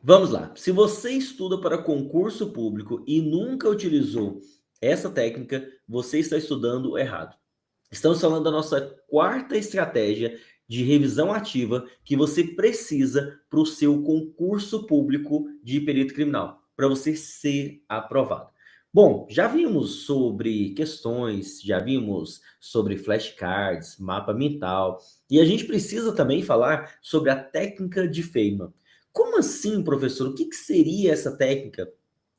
Vamos lá. Se você estuda para concurso público e nunca utilizou essa técnica, você está estudando errado. Estamos falando da nossa quarta estratégia de revisão ativa que você precisa para o seu concurso público de perito criminal, para você ser aprovado. Bom, já vimos sobre questões, já vimos sobre flashcards, mapa mental, e a gente precisa também falar sobre a técnica de Feynman. Como assim, professor? O que seria essa técnica?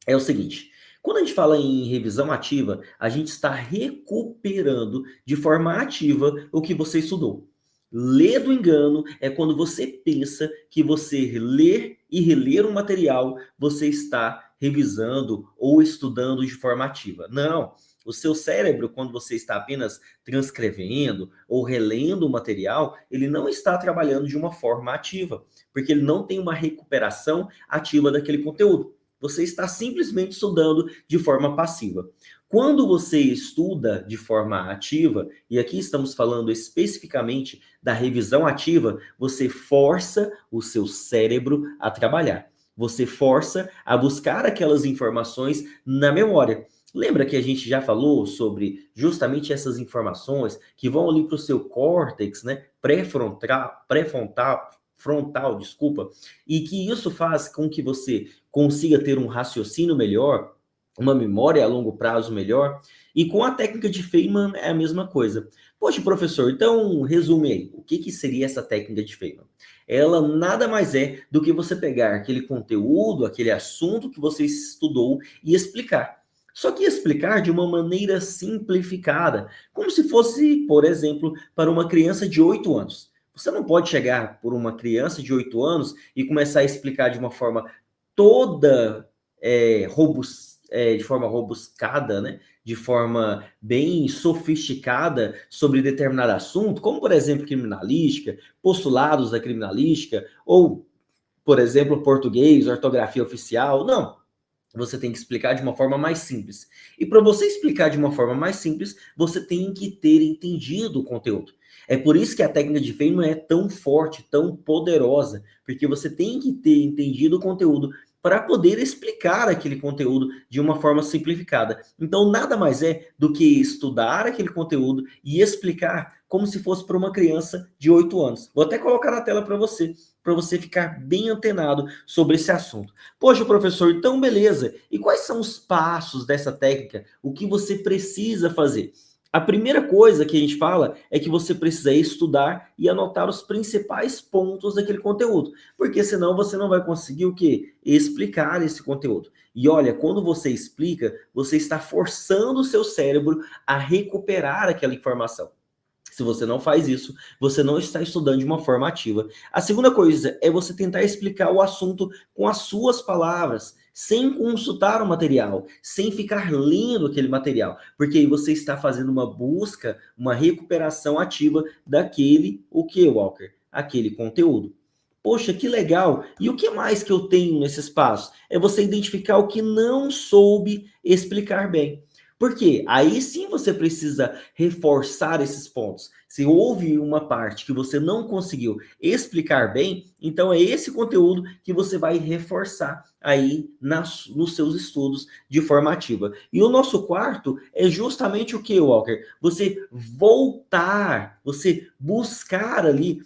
É o seguinte, quando a gente fala em revisão ativa, a gente está recuperando de forma ativa o que você estudou. Ler do engano é quando você pensa que você ler e reler um material, você está revisando ou estudando de forma ativa. Não. O seu cérebro, quando você está apenas transcrevendo ou relendo o material, ele não está trabalhando de uma forma ativa, porque ele não tem uma recuperação ativa daquele conteúdo. Você está simplesmente estudando de forma passiva. Quando você estuda de forma ativa, e aqui estamos falando especificamente da revisão ativa, você força o seu cérebro a trabalhar. Você força a buscar aquelas informações na memória. Lembra que a gente já falou sobre justamente essas informações que vão ali para o seu córtex, né? Frontal, desculpa, e que isso faz com que você consiga ter um raciocínio melhor, uma memória a longo prazo melhor. E com a técnica de Feynman é a mesma coisa. Poxa, professor, então resume aí. O que seria essa técnica de Feynman? Ela nada mais é do que você pegar aquele conteúdo, aquele assunto que você estudou e explicar. Só que explicar de uma maneira simplificada, como se fosse, por exemplo, para uma criança de 8 anos. Você não pode chegar por uma criança de 8 anos e começar a explicar de uma forma toda de forma robuscada, né? De forma bem sofisticada sobre determinado assunto, como por exemplo criminalística, postulados da criminalística, ou por exemplo português, ortografia oficial. Não, você tem que explicar de uma forma mais simples. E para você explicar de uma forma mais simples, você tem que ter entendido o conteúdo. É por isso que a técnica de Feynman é tão forte, tão poderosa, porque você tem que ter entendido o conteúdo para poder explicar aquele conteúdo de uma forma simplificada. Então, nada mais é do que estudar aquele conteúdo e explicar como se fosse para uma criança de 8 anos. Vou até colocar na tela para você ficar bem antenado sobre esse assunto. Poxa, professor, então beleza. E quais são os passos dessa técnica? O que você precisa fazer? A primeira coisa que a gente fala é que você precisa estudar e anotar os principais pontos daquele conteúdo, porque senão você não vai conseguir o quê? Explicar esse conteúdo. E olha, quando você explica, você está forçando o seu cérebro a recuperar aquela informação. Se você não faz isso, você não está estudando de uma forma ativa. A segunda coisa é você tentar explicar o assunto com as suas palavras, sem consultar o material, sem ficar lendo aquele material, porque aí você está fazendo uma busca, uma recuperação ativa daquele, o que, Walker? Aquele conteúdo. Poxa, que legal! E o que mais que eu tenho nesse espaço? É você identificar o que não soube explicar bem. Por quê? Aí sim você precisa reforçar esses pontos. Se houve uma parte que você não conseguiu explicar bem, então é esse conteúdo que você vai reforçar aí nos seus estudos de forma ativa. E o nosso quarto é justamente o que, Walker? Você voltar, você buscar ali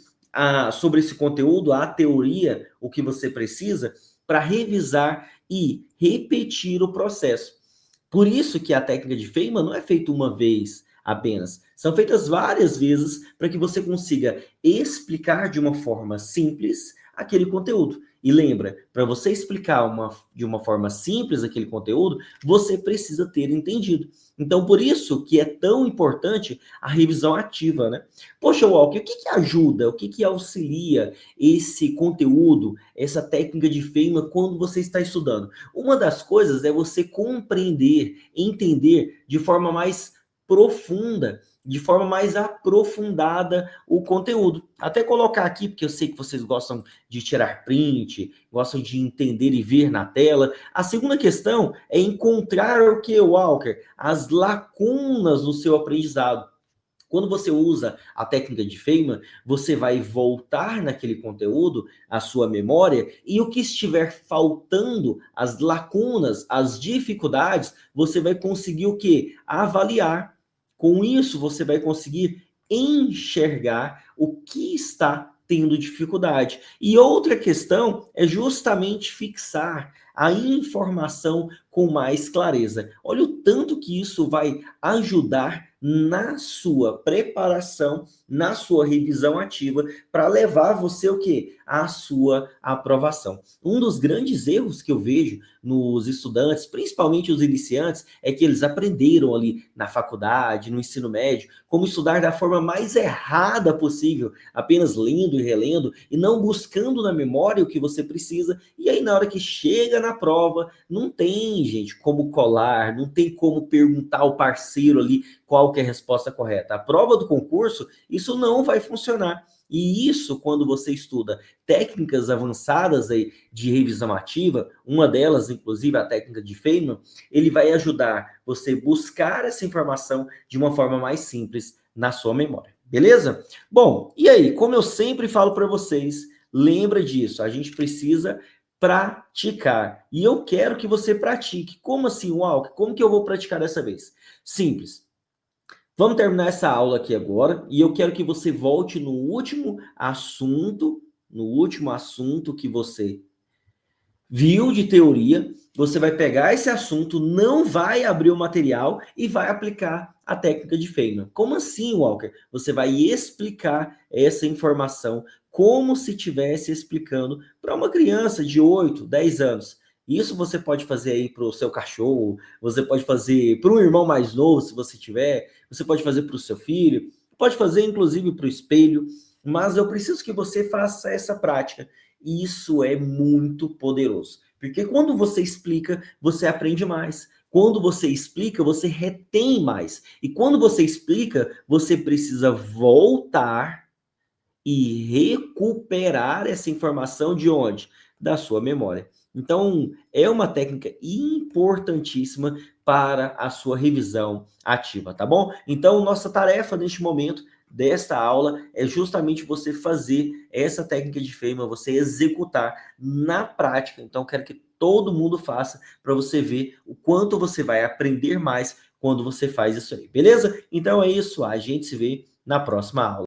sobre esse conteúdo, a teoria, o que você precisa, para revisar e repetir o processo. Por isso que a técnica de Feynman não é feita uma vez apenas. São feitas várias vezes para que você consiga explicar de uma forma simples aquele conteúdo. E lembra, para você explicar de uma forma simples aquele conteúdo, você precisa ter entendido. Então, por isso que é tão importante a revisão ativa, né? Poxa, Walker, o que ajuda, o que auxilia esse conteúdo, essa técnica de Feynman quando você está estudando? Uma das coisas é você compreender, entender de forma mais profunda, de forma mais aprofundada o conteúdo. Até colocar aqui, porque eu sei que vocês gostam de tirar print, gostam de entender e ver na tela. A segunda questão é encontrar o que, Walker? As lacunas no seu aprendizado. Quando você usa a técnica de Feynman, você vai voltar naquele conteúdo, a sua memória, e o que estiver faltando, as lacunas, as dificuldades, você vai conseguir o quê? Avaliar. Com isso, você vai conseguir enxergar o que está tendo dificuldade. E outra questão é justamente fixar a informação com mais clareza. Olha o tanto que isso vai ajudar na sua preparação, na sua revisão ativa, para levar você o quê? A sua aprovação. Um dos grandes erros que eu vejo nos estudantes, principalmente os iniciantes, é que eles aprenderam ali na faculdade, no ensino médio, como estudar da forma mais errada possível, apenas lendo e relendo, e não buscando na memória o que você precisa, e aí na hora que chega na prova, não tem, gente, como colar, não tem como perguntar ao parceiro ali qual que é a resposta correta. A prova do concurso, isso não vai funcionar. E isso, quando você estuda técnicas avançadas aí de revisão ativa, uma delas, inclusive, a técnica de Feynman, ele vai ajudar você buscar essa informação de uma forma mais simples na sua memória. Beleza? Bom, e aí, como eu sempre falo para vocês, lembra disso, a gente precisa praticar. E eu quero que você pratique. Como assim, Walker? Como que eu vou praticar dessa vez? Simples. Vamos terminar essa aula aqui agora e eu quero que você volte no último assunto que você viu de teoria. Você vai pegar esse assunto, não vai abrir o material e vai aplicar a técnica de Feynman. Como assim, Walker? Você vai explicar essa informação como se estivesse explicando para uma criança de 8, 10 anos. Isso você pode fazer aí para o seu cachorro, você pode fazer para um irmão mais novo, se você tiver, você pode fazer para o seu filho, pode fazer inclusive para o espelho, mas eu preciso que você faça essa prática. E isso é muito poderoso, porque quando você explica, você aprende mais. Quando você explica, você retém mais. E quando você explica, você precisa voltar e recuperar essa informação de onde? Da sua memória. Então, é uma técnica importantíssima para a sua revisão ativa, tá bom? Então, nossa tarefa neste momento desta aula é justamente você fazer essa técnica de Feynman, você executar na prática. Então, quero que todo mundo faça para você ver o quanto você vai aprender mais quando você faz isso aí, beleza? Então é isso, a gente se vê na próxima aula.